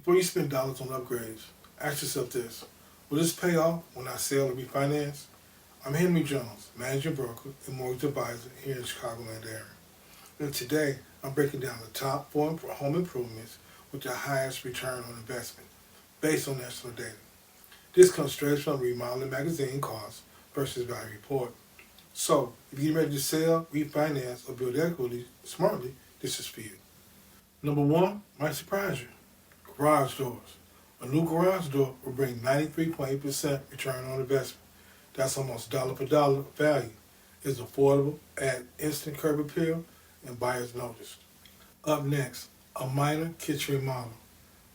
Before you spend dollars on upgrades, ask yourself this: will this pay off when I sell or refinance? I'm Henry Jones, managing broker and mortgage advisor here in the Chicagoland area. And today, I'm breaking down the top 4 home improvements with the highest return on investment based on national data. This comes straight from Remodeling magazine cost versus value report. So, if you're ready to sell, refinance, or build equity smartly, this is for you. Number 1 might surprise you. Garage doors. A new garage door will bring 93.8% return on investment. That's almost dollar for dollar value. It's affordable, add instant curb appeal, and buyers notice. Up next, a minor kitchen remodel.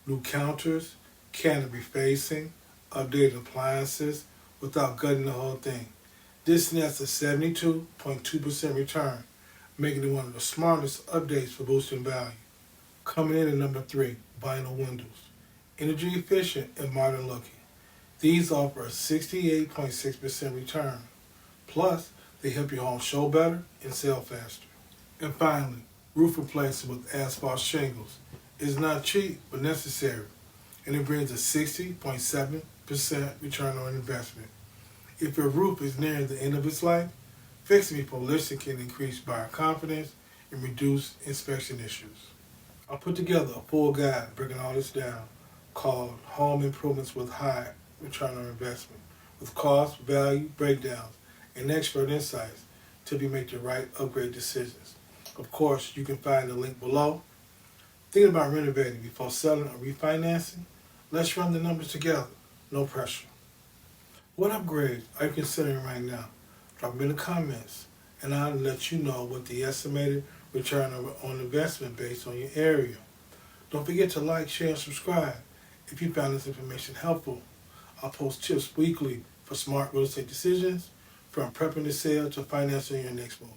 New counters, cabinet refacing, updated appliances without gutting the whole thing. This nets a 72.2% return, making it one of the smartest updates for boosting value. Coming in at number 3, vinyl windows. Energy efficient and modern looking. These offer a 68.6% return. Plus, they help your home show better and sell faster. And finally, roof replacement with asphalt shingles. It's not cheap, but necessary, and it brings a 60.7% return on investment. If your roof is nearing the end of its life, fixing before listing can increase buyer confidence and reduce inspection issues. I put together a full guide breaking all this down called Home Improvements with High Return on Investment, with cost, value, breakdowns, and expert insights to help you make the right upgrade decisions. Of course, you can find the link below. Thinking about renovating before selling or refinancing? Let's run the numbers together. No pressure. What upgrades are you considering right now? Drop them in the comments, and I'll let you know what the estimated return on investment based on your area. Don't forget to like, share, and subscribe if you found this information helpful. I'll post tips weekly for smart real estate decisions, from prepping to sale to financing your next move.